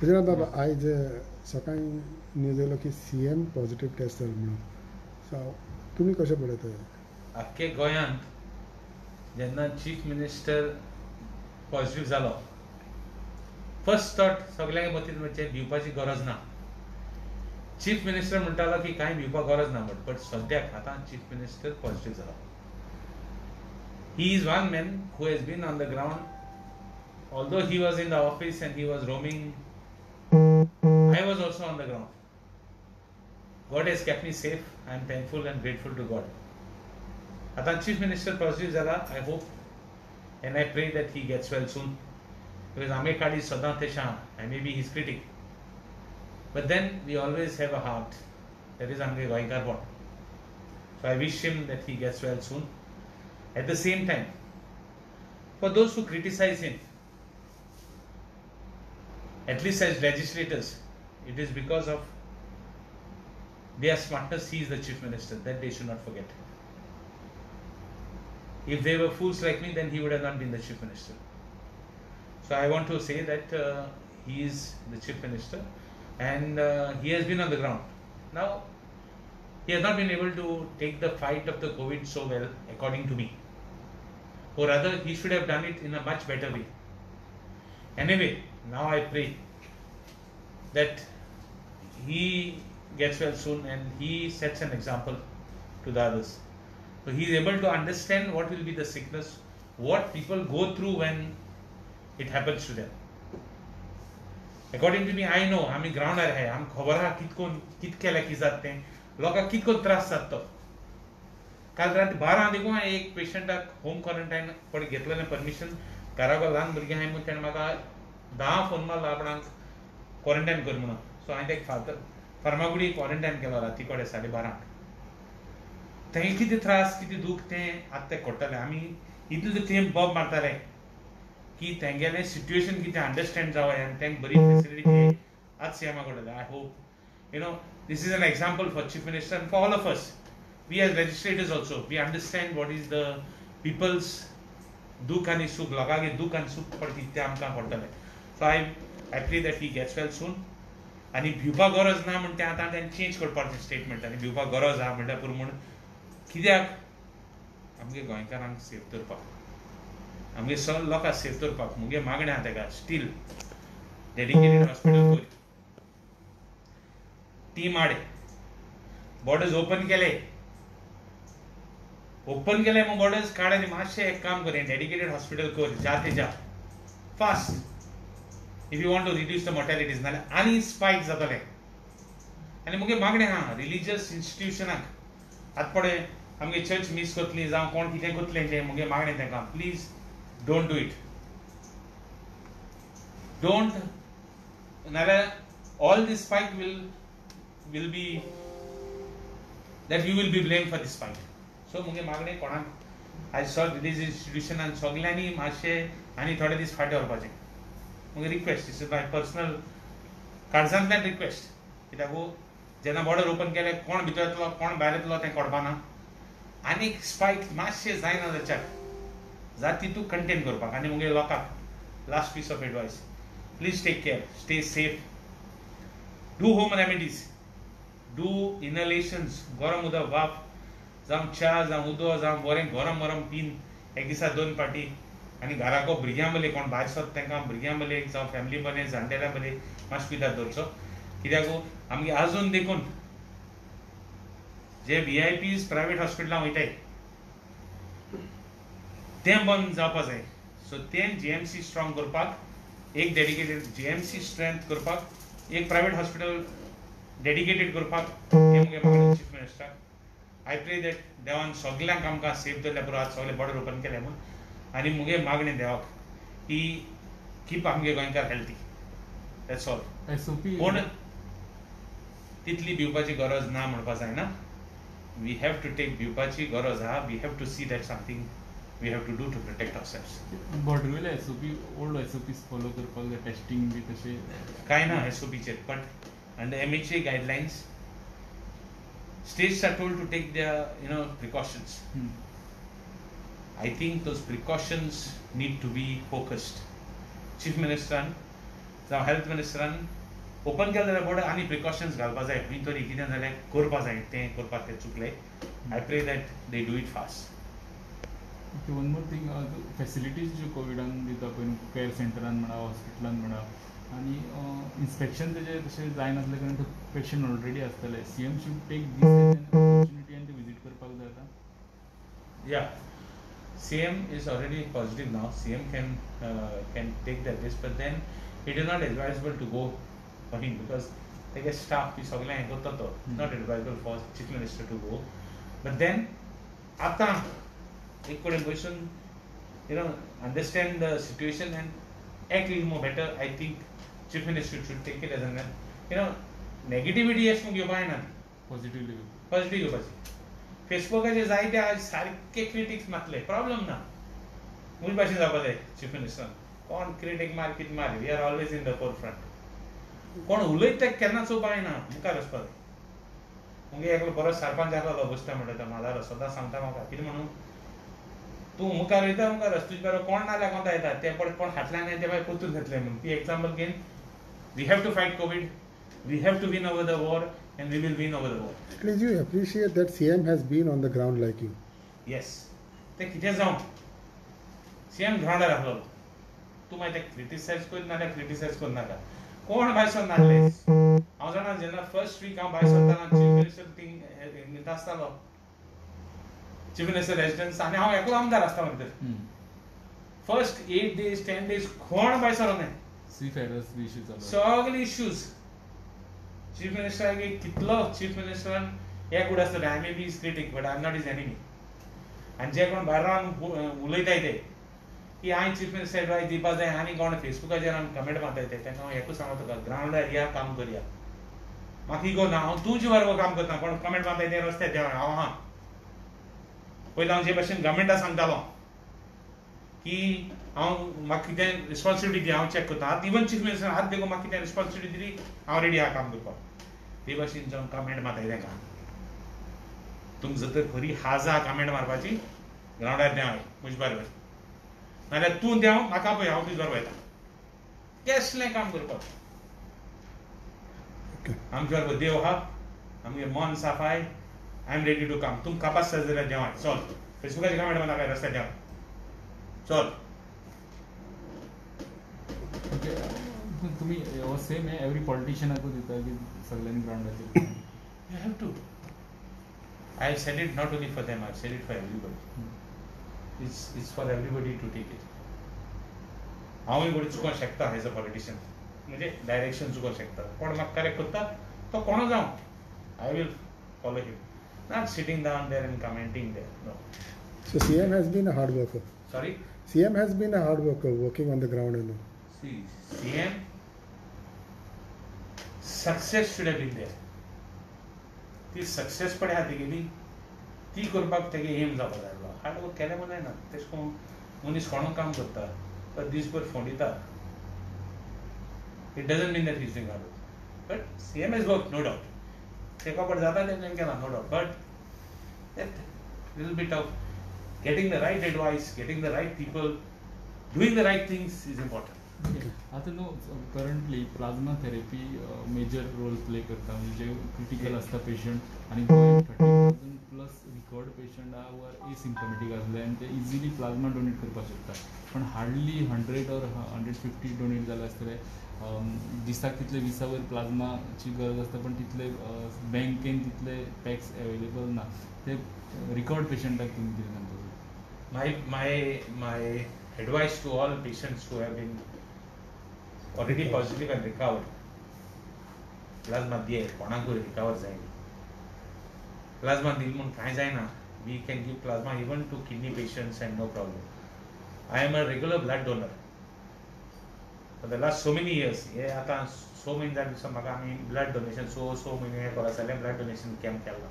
गुजरात बाबा आज सकाळी न्यूज येयलो की CM पॉझिटिव्ह टेस्ट जाला म्हणून. सो तुमी कशें पळयता? आख्खे गोंयांत जेन्ना चीफ मिनिस्टर पॉझिटिव्ह जालो, फर्स्ट थॉट सगळ्यांक मतींत म्हणजे भिवपाची गरज ना. चीफ मिनिस्टर म्हणटालो की कांय भिवपाक गरज ना बट सद्याक आतां चीफ मिनिस्टर पॉझिटिव्ह जालो. He is one man who has been on the ground. Although he was in the office and he was roaming, I was also on the ground. God has kept me safe. I am thankful and grateful to God. Atan Chief Minister positive zala, I hope and I pray that he gets well soon. Because Amekad is Sadan Teshan and maybe he's critic. But then we always have a heart. That is Amge Goinkar bond. So I wish him that he gets well soon. At the same time, for those who criticize him, at least as legislators, it is because of their smartness he is the chief minister. That they should not forget. If they were fools like me, then he would have not been the chief minister. So I want to say that he is the chief minister and he has been on the ground. Now, he has not been able to take the fight of the COVID so well, according to me. Or rather, he should have done it in a much better way. Anyway, now I pray that he gets well soon and he sets an example to the others. So he is able to understand what will be the sickness, what people go through when it happens to them. According to me, I know, आमी ग्राउंडार आहे, आम खबर आहा कितके लागीं जाता लोकांक कितको त्रास जाता. काल रात 12 देखून एक पेशंटाक होम क्वॉरंटायन पड घेतलेलें परमिशन. घराको ल्हान भुरगें आहाय म्हूण ताणें म्हाका 10 फोन मारलो आपणाक क्वॉरंटायन कर म्हणून. सो हांवें ताका फार्मागुडी क्वॉरंटायन केलो राती कोडे 12:30. थंय कितें त्रास कितें दूख तें आतां तें कोट्टलें. आमी इतलें थंय बॉब मारताले की तेंगेलें सिट्युएशन कितें अंडरस्टँड जावं आनी तेंक बरी फेसिलिटी दिवं. आज सीएमा कोडले. I hope this is an example for chief minister and for all of us. We as legislators also, we understand what is the people's dukh and sukh, लोकांगे dukh and sukh पडटी तें आमकां कोट्टलें. So I pray that he gets well soon. आनी भिवपाक गरज ना म्हण तें आतां तें change करपाचें स्टेटमेंट. आनी भिवपाक गरज आहा म्हणटा पुरो म्हूण कित्याक आमगे गोंयकारांक सेफ दवरपाक, आमगे सगळे लोकांक सेफ दवरपाक मुगे मागणें आहा तेका स्टील डेडिकेटेड हॉस्पिटल कर. टीम हाड, बॉर्डर्स ओपन केले मग बॉर्डर्स काड आनी मातशें एक काम कर, डेडिकेटेड हॉस्पिटल कर जाते जा fast. If you want to reduce the mortalities, नाल्यार आनी स्पायक जातले. आनी मुगे मागणें आहा रिलिजियस इन्स्टिट्यूशनाक आतां पळय आमगे चर्च मिस करतली जावं कोण कितें करतलें तें मुगे मागणें तेंकां please don't do it. Don't, नाल्यार all this spike will be that you will be blamed for this spike. So मुगे मागणें कोणाक आयज सॉल रिलिजियस इन्स्टिट्यूशनान सगल्यांनी मातशें आनी थोडे दीस फाटीं व्हरपाचें. मुगे request, this is my personal काळजांतल्यान रिक्वेस्ट. कित्याक जेन्ना बॉर्डर ओपन केले कोण भितर येतलो कोण भायर येतलो तें कळपाना. आनी स्पायक मातशें जायना जाच्याक जाता तितू कंटेन करपाक. आनी मुगे लोकांक last piece of advice, please take care, stay safe, do home remedies, do inhalations, गरम उदक वाफ जावं च्या जावं उदक जावं बरें गरम पीन एक दिसा 2 पाटी. आनी घराको भुरग्यां बरें कोण भायर सरता तांकां भुरग्यां बरें जावं फॅमिली बरें जाणटेल्यां बरें मातशें कुयदाद दवरचो. कित्याक आमगे आजून देखून जे VIPs प्रायवेट हॉस्पिटलां वयताय तें बंद जावपा जाय. सो तें GMC स्ट्रॉंग करपाक, एक डेडिकेटेड GMC स्ट्रेंथ करपाक, एक प्रायवेट हॉस्पिटल डेडिकेटेड करपाक हें मुगे मागणें चीफ मिनिस्टराक. आय प्रे दॅट देवान सगल्यांक आमकां सेफ दवरल्या पुरो. आज सगळे बॉर्डर ओपन केले म्हूण. आनी मुगे मागणें देवाक की कीप आमगे गोंयकार हेल्थी. That's all. पूण तितली भिवपाची गरज ना म्हणपा जायना. वी हॅव टू टेक भिवपाची गरज आहा. We have to see that something we have to do to protect ourselves. Border वयले SOP ओल्ड SOPs फॉलो करपाक जाय, टेस्टिंग बी तशें कांय ना SOPचेर. But under MHA guidelines, states are told to take their precautions. I think those precautions need to be focused. Chief Minister जावं health मिनिस्टरान open केलें जाल्यार बोर्ड आनी प्रिकॉशन्स घालपा जाय खंय तरी कितें जाल्यार करपा जाय तें करपाक ते चुकले I pray that they do it fast okay one more thing facilities ज्यो कोविडान दिता पळय केअर सेंटरान म्हणा हॉस्पिटलान म्हणा आनी इन्स्पेक्शन तेजें तशें जायनासलें कारण तो पेशंट ऑलरेडी आसतले CM should take this opportunity आनी ते विजीट करपाक जाय आतां Yeah, CM is already positive now. CM can take that risk, but then it is not advisable to go for him because they get staff. He सगळें हें करता तो. Not advisable for chief minister to go. But then, आतां एक कडेन बसून, understand the situation and act a little more better. I think chief minister should take it as an, negativity अशें घेवपा जायना. पॉझिटिव्हली पॉझिटिव्ह घेवपाची. फेसबुकाचेर जायते आज सारके क्रिटिक्स मारले प्रॉब्लम ना मुज भाशेन जावपा जाय चीफ मिनिस्टरान कोण क्रिटीक मार कितें मार we are always in the forefront कोण उलयता तें केन्ना चोवपा जायना मुखार वचपा जाय मुगे एकलो बरो सरपंच आसलो बसता म्हणटा म्हातारो सदां सांगता म्हाका कितें म्हणून तूं मुखार वयता मुखार वच तुजे बरो कोण नाल्यार कोणता येता ते पळय कोण फाटल्यान येता ते मागीर पोतून घेतले म्हणून ती एग्जाम्पल घेवन we have to fight Covid we have to win over the war and we will win over the war. At least you appreciate that CM has been on the ground like you. Yes. ते कितें जावं CM ग्राउंडार आसलो तूं मागीर ते criticise कर नाल्यार criticise कर नाका कोण भायर सर नासले हांव जाणा जेन्ना फर्स्ट वीक हांव भायर सरताना चीफ मिनिस्टर थिंग आसतालो चीफ मिनिस्टर रेजिडेंस आनी हांव एकलो आमदार आसतालो भितर फर्स्ट 8 days 10 days कोण भायर सरो ना सी फेडर्स बी इश्यू चालू सगळे इश्यूज चीफ मिनिस्टर कितलो चीफ मिनिस्टरान एक उड आसता I may be is critic but I am not is enemy आनी जे कोण भायर रावन उलयताय ते की हांवें चीफ मिनिस्टर एडवायस दिवपा जाय आनी कोण फेसबुकाचेर आमी कमेंट मारताय ते तांकां हांव एकूच सांगता तुका ग्राउंडार या काम करया म्हाका इगो ना हांव तुजे बरोबर काम करता कोण कमेंट मारताय ते रस्त्यार देंवय हांव आहा पयलीं हांव जे भशेन गव्हर्मेंटाक सांगतालो की हांव म्हाका कितें रिस्पॉन्सिबिलिटी दी हांव चॅक करता आतां इवन चीफ मिनिस्टर आतां देखून म्हाका कितें रिस्पॉन्सिबिलिटी दिली हांव रेडी आहा काम करपाक ते भशेन जावन कमेंट मारताय तांकां तुमकां जर तर खरी हाजा कमेंट मारपाची ग्राउंडार देंवय म्हजे बरोबर नाल्यार तूं देंव म्हाका पळय हांव तुजे बरोबर येता कसलें काम करपाक आमचे बरोबर देव आहा आमगे मन साफाय I am ready to come तुमकां कापास जाल्यार देंवय चल फेसबुकाचेर कमेंट मारनाका रस्त्यार देंवय चल तुम्ही सेम आहे एवरी पॉलिटिशियनाकूच दिता की सगळ्यांनी ग्राउंडाचेर You have to. I have said it not only for them, I have said it for everybody. It's for everybody to take it. हांवूय बरी चुकोवंक शकता एज अ पॉलिटिशियन म्हणजे डायरेक्शन चुकोवंक शकता कोण म्हाका करेक्ट करता तो कोणो जावं I will follow him not sitting down there and commenting there no So CM has been a hard worker. Sorry CM has been a hard worker working on the ground. See, CM success should have been there. ती success पडे आहा तेगेली ती करपाक तेगे M जावपा जाय आसलो hard work केलें म्हूण जायना तेश कोन्न मनीस कोणूय काम करता तो दीसभर फोंडिता it doesn't mean that he is doing hard work but CM has worked no doubt तेका पड जाता तें केला no doubt but that little bit of getting the right advice getting the right people doing the right things is important. आता no currently plasma therapy major role play करता म्हणजे जे critical असता पेशंट आणि 30,000 प्लस रिकॉर्ड पेशंट वर asymptomatic असले आणि ते इजिली प्लाझ्मा डोनेट करपाक शकता पण हार्डली 100 or 150 डोनेट जाले आसतले दिसाक तितले 20 वयर प्लाझ्माची गरज आसता पण तितले बँकेन तितले पॅक्स अवेलेबल ना ते रिकॉर्ड पेशंटाक तुम्ही कितें सांगता My advice to all patients who have been already positive and recovered, plasma दिए कोणाकूय recover जायना plasma दिल म्हणून कांय जायना we can give plasma even to kidney patients and no problem. I am a regular blood donor for the last so many years. हे आता so many times म्हाका आमी blood donation so many हे करा जाल्यार blood donation camp केला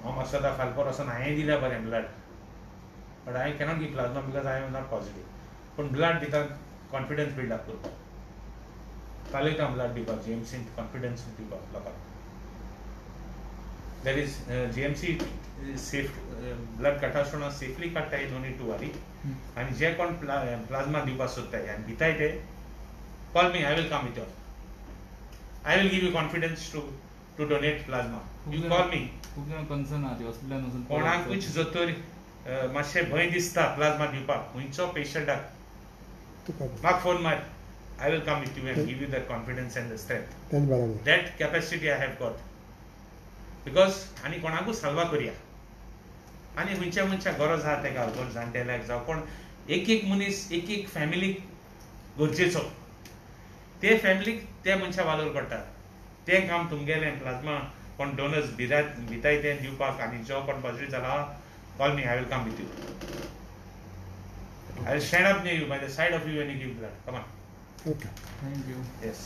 हांव म्हाका सदां फालपर वचून हांवें दिल्या बरें blood but I cannot give plasma because I am not positive. पण ब्लड दितात कॉन्फिडन्स बिल्ड अप करपाक चालयता ब्लड दिवपाक जेम्सीन कॉन्फिडन्स दिवपाक लोकांक there is GMC is safe blood cut आसतना safely काडटा you don't need to worry. आणि जे कोण प्लाझ्मा दिवपाक सोदताय आणि भिताय ते call me, I will come with you. I will give you confidence to donate plasma. You call me. खूप जण concern आहात हॉस्पिटलान वचून कोणाकूच जर मातशें भंय दिसता प्लाझ्मा दिवपाक खंयचो पेशंटाक तुका म्हाका फोन मार. I will come with you and give you that confidence and the strength. तेच बरोबर. That capacity I have got. Because आनी कोणाकूच हलवा करया. आनी खंयच्या गरज आहा तेका कोण जाणटेल्याक जावं कोण एक मनीस एक फॅमिलीक गरजेचो. ते फॅमिलीक त्या मनशा वालोर पडटा. ते काम तुमगेलें प्लाझ्मा कोण डोनर्स भिताय तें दिवपाक आनी जो कोण पॉझिटिव्ह जाला call me, I will come with you. I will stand up near you by the side of you when you give blood. Come on. Okay. Thank you. Yes.